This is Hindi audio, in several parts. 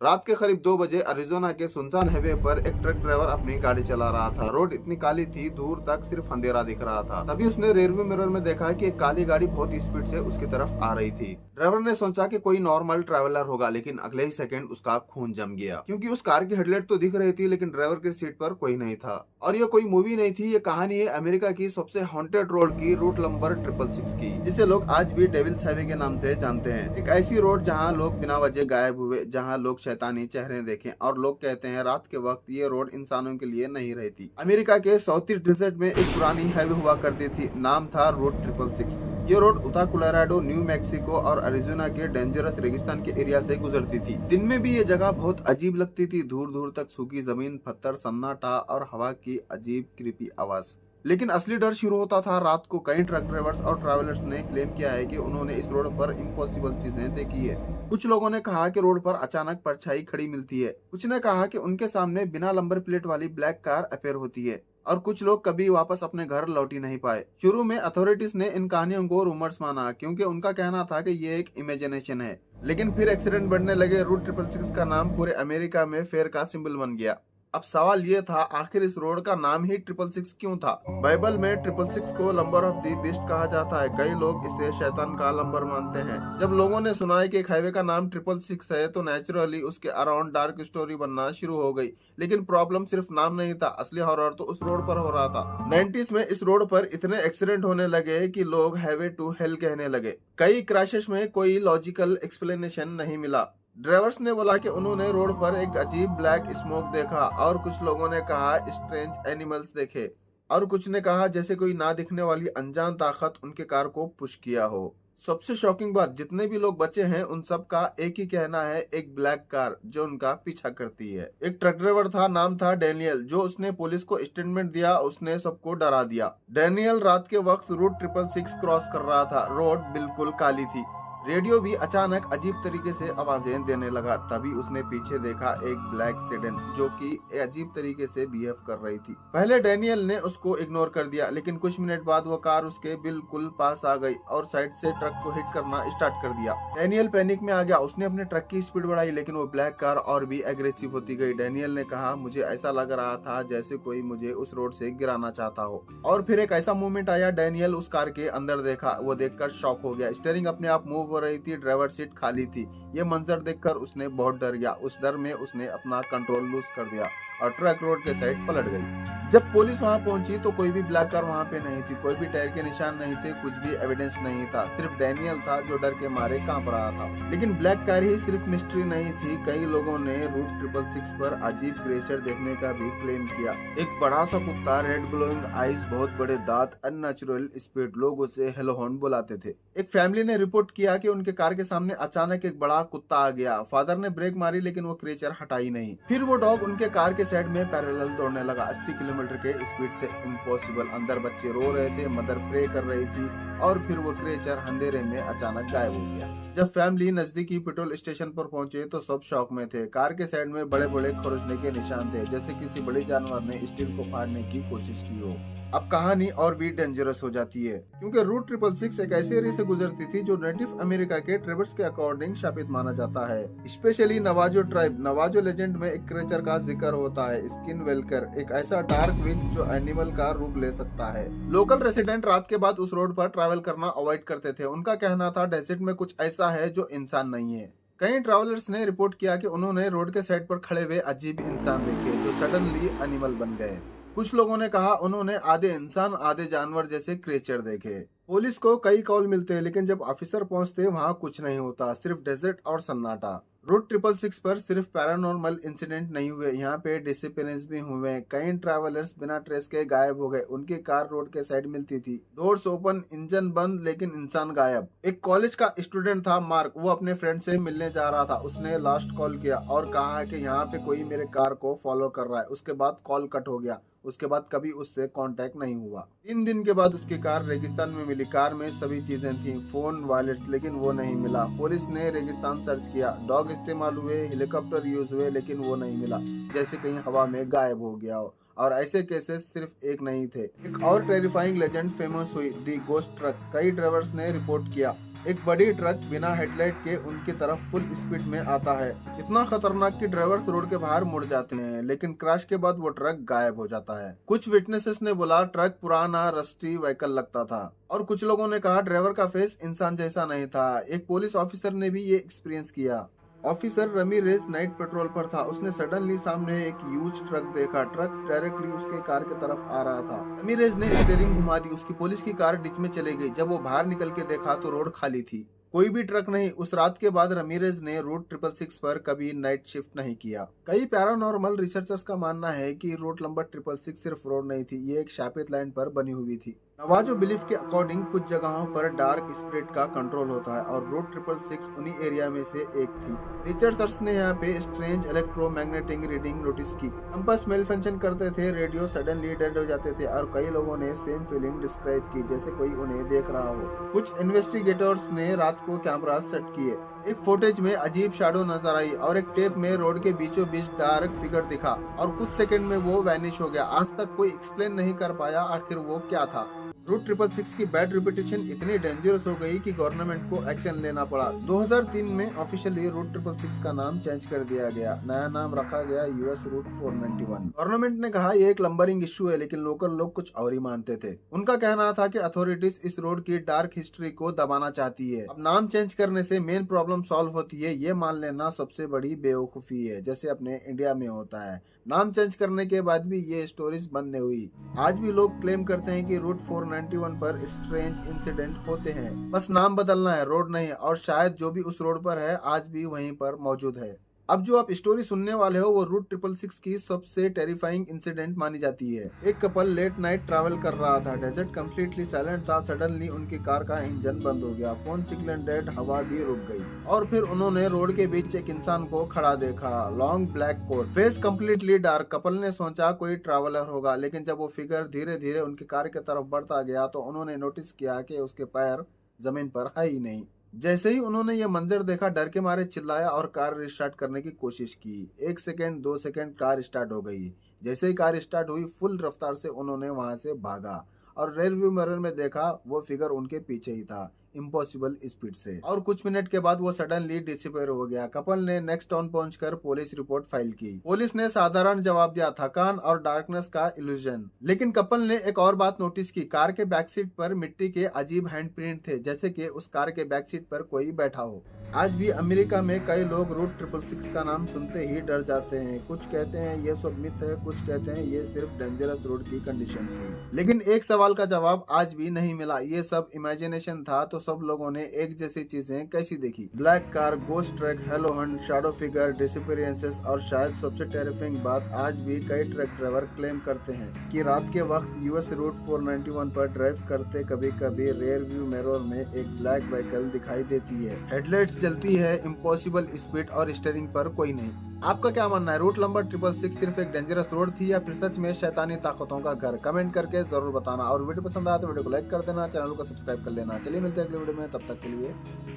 रात के करीब 2 बजे अरिजोना के सुनसान हाईवे पर एक ट्रक ड्राइवर अपनी गाड़ी चला रहा था। रोड इतनी काली थी, दूर तक सिर्फ अंधेरा दिख रहा था। तभी उसने रेयरव्यू मिरर में देखा कि एक काली गाड़ी बहुत स्पीड से उसकी तरफ आ रही थी। ड्राइवर ने सोचा कि कोई नॉर्मल ट्रैवलर होगा, लेकिन अगले ही सेकंड उसका खून जम गया, क्योंकि उस कार की हेडलाइट तो दिख रही थी लेकिन ड्राइवर की सीट पर कोई नहीं था। और ये कोई मूवी नहीं थी, ये कहानी है अमेरिका की सबसे हॉन्टेड रोड की, रूट नंबर 666 की, जिसे लोग आज भी डेविल्स हाईवे के नाम से जानते हैं। एक ऐसी रोड जहाँ लोग बिना वजह गायब हुए, जहाँ लोग शैतानी चेहरे देखें और लोग कहते हैं रात के वक्त ये रोड इंसानों के लिए नहीं रहती। अमेरिका के साउथ ईस्ट डेजर्ट में एक पुरानी हाईवे हुआ करती थी, नाम था रूट 666। ये रोड उता कोलोराडो, न्यू मैक्सिको और अरिजोना के डेंजरस रेगिस्तान के एरिया से गुजरती थी। दिन में भी ये जगह बहुत अजीब लगती थी, दूर दूर तक सूखी जमीन, पत्थर, सन्नाटा और हवा की अजीब क्रीपी आवाज। लेकिन असली डर शुरू होता था रात को। कई ट्रक ड्राइवर्स और ट्रैवलर्स ने क्लेम किया है कि उन्होंने इस रोड पर इम्पॉसिबल चीजें देखी है। कुछ लोगों ने कहा कि रोड पर अचानक परछाई खड़ी मिलती है। कुछ ने कहा कि उनके सामने बिना नंबर प्लेट वाली ब्लैक कार अपेयर होती है। और कुछ लोग कभी वापस अपने घर लौट ही नहीं पाए। शुरू में अथॉरिटीज ने इन कहानियों को रूमर्स माना, क्योंकि उनका कहना था कि ये एक इमेजिनेशन है। लेकिन फिर एक्सीडेंट बढ़ने लगे। रूट 666 का नाम पूरे अमेरिका में फेयर का सिंबल बन गया। अब सवाल ये था, आखिर इस रोड का नाम ही 666 क्यों था? बाइबल में 666 को नंबर ऑफ दी बीस्ट कहा जाता है। कई लोग इसे शैतान का नंबर मानते हैं। जब लोगों ने सुना है कि एक हाईवे का नाम 666 है, तो नेचुरली उसके अराउंड डार्क स्टोरी बनना शुरू हो गई। लेकिन प्रॉब्लम सिर्फ नाम नहीं था, असली हॉरर तो उस रोड पर हो रहा था। 90s में इस रोड पर इतने एक्सीडेंट होने लगे कि लोग हाईवे टू हेल कहने लगे। कई क्रैशेस में कोई लॉजिकल एक्सप्लेनेशन नहीं मिला। ड्राइवर्स ने बोला कि उन्होंने रोड पर एक अजीब ब्लैक स्मोक देखा, और कुछ लोगों ने कहा स्ट्रेंज एनिमल्स देखे, और कुछ ने कहा जैसे कोई ना दिखने वाली अनजान ताकत उनके कार को पुश किया हो। सबसे शॉकिंग बात, जितने भी लोग बचे हैं उन सब का एक ही कहना है, एक ब्लैक कार जो उनका पीछा करती है। एक ट्रक ड्राइवर था, नाम था डैनियल, जो उसने पुलिस को स्टेटमेंट दिया। उसने सबको डरा दिया। डैनियल रात के वक्त रूट 666 क्रॉस कर रहा था। रोड बिल्कुल काली थी। रेडियो भी अचानक अजीब तरीके से आवाजें देने लगा। तभी उसने पीछे देखा एक ब्लैक सेडन जो कि अजीब तरीके से बिहेव कर रही थी। पहले डैनियल ने उसको इग्नोर कर दिया, लेकिन कुछ मिनट बाद वो कार उसके बिल्कुल पास आ गई और साइड से ट्रक को हिट करना स्टार्ट कर दिया। डैनियल पैनिक में आ गया। उसने अपने ट्रक की स्पीड बढ़ाई, लेकिन वो ब्लैक कार और भी एग्रेसिव होती गई। डैनियल ने कहा, मुझे ऐसा लग रहा था जैसे कोई मुझे उस रोड से गिराना चाहता हो। और फिर एक ऐसा मोमेंट आया, डैनियल उस कार के अंदर देखा। वो देखकर शॉक हो गया। स्टीयरिंग अपने आप मूव हो रही थी, ड्राइवर सीट खाली थी। ये मंजर देखकर उसने बहुत डर गया। उस डर में उसने अपना कंट्रोल लूज कर दिया और ट्रक रोड के साइड पलट गई। जब पुलिस वहां पहुंची तो कोई भी ब्लैक कार वहां पे नहीं थी। कोई भी टायर के निशान नहीं थे, कुछ भी एविडेंस नहीं था। सिर्फ डैनियल था जो डर के मारे कांप रहा था। लेकिन ब्लैक कार ही सिर्फ मिस्ट्री नहीं थी। कई लोगों ने रूट 666 पर अजीब क्रिएचर देखने का भी क्लेम किया। एक बड़ा सा कुत्ता, रेड ग्लोइंग आईज, बहुत बड़े दांत, अननेचुरल स्पीड, लोग उसे हेलोहॉर्न बुलाते थे। एक फैमिली ने रिपोर्ट किया कि उनके कार के सामने अचानक एक बड़ा कुत्ता आ गया। फादर ने ब्रेक मारी, लेकिन वो क्रिएचर हटा ही नहीं। फिर वो डॉग उनके कार के साइड में पैरेलल दौड़ने लगा, 80 किलोमीटर के स्पीड से। इम्पॉसिबल। अंदर बच्चे रो रहे थे, मदर प्रे कर रही थी, और फिर वो क्रिएचर अंधेरे में अचानक गायब हो गया। जब फैमिली नजदीकी पेट्रोल स्टेशन पर पहुंचे तो सब शॉक में थे। कार के साइड में बड़े बड़े खरोचने के निशान थे, जैसे किसी बड़े जानवर ने स्टील को फाड़ने की कोशिश की हो। अब कहानी और भी डेंजरस हो जाती है, क्योंकि रूट 666 एक ऐसे एरिया से गुजरती थी जो नेटिव अमेरिका के ट्राइबर्स के अकॉर्डिंग शापित माना जाता है। Specially Navajo tribe. Navajo legend में एक क्रेचर का जिक्र होता है, स्किन वेलकर, एक ऐसा डार्क विच जो एनिमल का रूप ले सकता है। लोकल रेसिडेंट रात के बाद उस रोड पर ट्रैवल करना अवॉइड करते थे। उनका कहना था डेजर्ट में कुछ ऐसा है जो इंसान नहीं है। कई ट्रैवलर्स ने रिपोर्ट किया कि उन्होंने रोड के साइड पर खड़े हुए अजीब इंसान देखे जो सडनली एनिमल बन गए। कुछ लोगों ने कहा उन्होंने आधे इंसान आधे जानवर जैसे क्रिएचर देखे। पुलिस को कई कॉल मिलते हैं, लेकिन जब ऑफिसर पहुंचते वहां कुछ नहीं होता, सिर्फ डेजर्ट और सन्नाटा। रूट 666 पर सिर्फ पैरानॉर्मल इंसिडेंट नहीं हुए, यहाँ पे डिसअपीयरेंस भी हुए। कई ट्रैवलर्स बिना ट्रेस के गायब हो गए। उनकी कार रोड के साइड मिलती थी, डोर्स ओपन, इंजन बंद, लेकिन इंसान गायब। एक कॉलेज का स्टूडेंट था मार्क, वो अपने फ्रेंड से मिलने जा रहा था। उसने लास्ट कॉल किया और कहा कि यहाँ पे कोई मेरे कार को फॉलो कर रहा है। उसके बाद कॉल कट हो गया। उसके बाद कभी उससे कांटेक्ट नहीं हुआ। 3 दिन के बाद उसकी कार रेगिस्तान में मिली। कार में सभी चीजें थी, फोन, वॉलेट, लेकिन वो नहीं मिला। पुलिस ने रेगिस्तान सर्च किया, डॉग इस्तेमाल हुए, हेलीकॉप्टर यूज हुए, लेकिन वो नहीं मिला, जैसे कहीं हवा में गायब हो गया हो। और ऐसे केसेस सिर्फ एक नहीं थे। एक और टेरिफाइंग लेजेंड फेमस हुई, दी गोस्ट ट्रक। कई ड्राइवर्स ने रिपोर्ट किया एक बड़ी ट्रक बिना हेडलाइट के उनकी तरफ फुल स्पीड में आता है। इतना खतरनाक कि ड्राइवर्स रोड के बाहर मुड़ जाते हैं, लेकिन क्रैश के बाद वो ट्रक गायब हो जाता है। कुछ विटनेसेस ने बोला ट्रक पुराना रस्टी व्हीकल लगता था, और कुछ लोगों ने कहा ड्राइवर का फेस इंसान जैसा नहीं था। एक पुलिस ऑफिसर ने भी ये एक्सपीरियंस किया। ऑफिसर रमीरेज नाइट पेट्रोल पर था। उसने सडनली सामने एक ह्यूज ट्रक देखा। ट्रक डायरेक्टली उसके कार की तरफ आ रहा था। रमीरेज ने स्टीयरिंग घुमा दी। उसकी पुलिस की कार डिच में चली गई। जब वो बाहर निकल के देखा तो रोड खाली थी, कोई भी ट्रक नहीं। उस रात के बाद रमीरेज ने रूट 666 पर कभी नाइट शिफ्ट नहीं किया। कई पैरानॉर्मल रिसर्चर्स का मानना है कि रूट नंबर 666 सिर्फ रोड नहीं थी, ये एक शापित लाइन पर बनी हुई थी। नवाजो बिलीफ के अकॉर्डिंग कुछ जगहों पर डार्क स्पिरिट का कंट्रोल होता है, और रूट 666 उन्हीं एरिया में से एक थी। रिसर्चर्स ने यहाँ पे स्ट्रेंज इलेक्ट्रोमैग्नेटिक रीडिंग नोटिस की। कंपास मेल फंक्शन करते थे, रेडियो सडनली डेड हो जाते थे, और कई लोगों ने सेम फीलिंग डिस्क्राइब की, जैसे कोई उन्हें देख रहा हो। कुछ इन्वेस्टिगेटर्स ने रात को कैमरा सेट किए। एक फुटेज में अजीब शैडो नजर आई, और एक टेप में रोड के बीचों बीच डार्क फिगर दिखा, और कुछ सेकंड में वो वैनिश हो गया। आज तक कोई एक्सप्लेन नहीं कर पाया आखिर वो क्या था। रूट 666 की बैड रिपुटेशन इतनी डेंजरस हो गई कि गवर्नमेंट को एक्शन लेना पड़ा। 2003 में ऑफिशियली रूट 666 का नाम चेंज कर दिया गया। नया नाम रखा गया यूएस रूट 491। गवर्नमेंट ने कहा ये एक लंबरिंग इश्यू है, लेकिन लोकल लोग कुछ और ही मानते थे। उनका कहना था कि अथॉरिटीज इस रोड की डार्क हिस्ट्री को दबाना चाहती है। अब नाम चेंज करने से मेन प्रॉब्लम सॉल्व होती है, ये मान लेना सबसे बड़ी बेवकूफी है, जैसे अपने इंडिया में होता है। नाम चेंज करने के बाद भी ये स्टोरीज बंद नहीं हुई। आज भी लोग क्लेम करते हैं कि रूट 491 पर स्ट्रेंज इंसिडेंट होते हैं। बस नाम बदलना है, रोड नहीं, और शायद जो भी उस रोड पर है आज भी वहीं पर मौजूद है। अब जो आप स्टोरी सुनने वाले हो वो रूट 666 की सबसे टेरिफाइंग इंसिडेंट मानी जाती है। एक कपल लेट नाइट ट्रैवल कर रहा था। डेजर्ट कंप्लीटली साइलेंट था। सडनली उनकी कार का इंजन बंद हो गया, फोन सिग्नल डेड, हवा भी रुक गई, और फिर उन्होंने रोड के बीच एक इंसान को खड़ा देखा। Long black coat, face completely dark. Couple ने सोचा कोई ट्रैवलर होगा, लेकिन जब वो फिगर धीरे धीरे उनकी कार की तरफ बढ़ता गया तो उन्होंने नोटिस किया कि उसके पैर जमीन पर है ही नहीं। जैसे ही उन्होंने ये मंजर देखा, डर के मारे चिल्लाया और कार रिस्टार्ट करने की कोशिश की। 1 सेकेंड 2 सेकेंड, कार स्टार्ट हो गई। जैसे ही कार स्टार्ट हुई, फुल रफ्तार से उन्होंने वहां से भागा, और रेयर व्यू मिरर में देखा वो फिगर उनके पीछे ही था, इम्पॉसिबल स्पीड से। और कुछ मिनट के बाद वो सडनली डिसअपीयर हो गया। कपल ने नेक्स्ट टाउन पहुंचकर पुलिस रिपोर्ट फाइल की। पुलिस ने साधारण जवाब दिया, थकान और डार्कनेस का इल्यूजन। लेकिन कपल ने एक और बात नोटिस की। कार के बैक सीट पर मिट्टी के अजीब हैंडप्रिंट थे, जैसे कि उस कार के बैक सीट पर कोई बैठा हो। आज भी अमेरिका में कई लोग रूट 666 का नाम सुनते ही डर जाते हैं। कुछ कहते हैं ये सब मिथ है, कुछ कहते हैं ये सिर्फ डेंजरस रोड की कंडीशन थी। लेकिन एक सवाल का जवाब आज भी नहीं मिला, ये सब इमेजिनेशन था तो सब लोगों ने एक जैसी चीजें कैसी देखी? Black car, ghost truck, hello Hunt, shadow figure, disappearances, और शायद सबसे टेरिफाइंग बात, आज भी कई ट्रक ड्राइवर क्लेम करते हैं कि रात के वक्त यूएस रूट 491 पर ड्राइव करते कभी कभी रेयर व्यू मिरर में एक ब्लैक व्हीकल दिखाई देती है। हेडलाइट्स जलती है, इम्पॉसिबल स्पीड, और स्टीयरिंग पर कोई नहीं। आपका क्या मानना है? रूट नंबर 666 सिर्फ एक डेंजरस रोड थी या फिर सच में शैतानी ताकतों का घर? कमेंट करके जरूर बताना, और वीडियो पसंद आया तो वीडियो को लाइक कर देना, चैनल को सब्सक्राइब कर लेना। चलिए मिलते हैं अगले वीडियो में, तब तक के लिए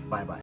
बाय बाय।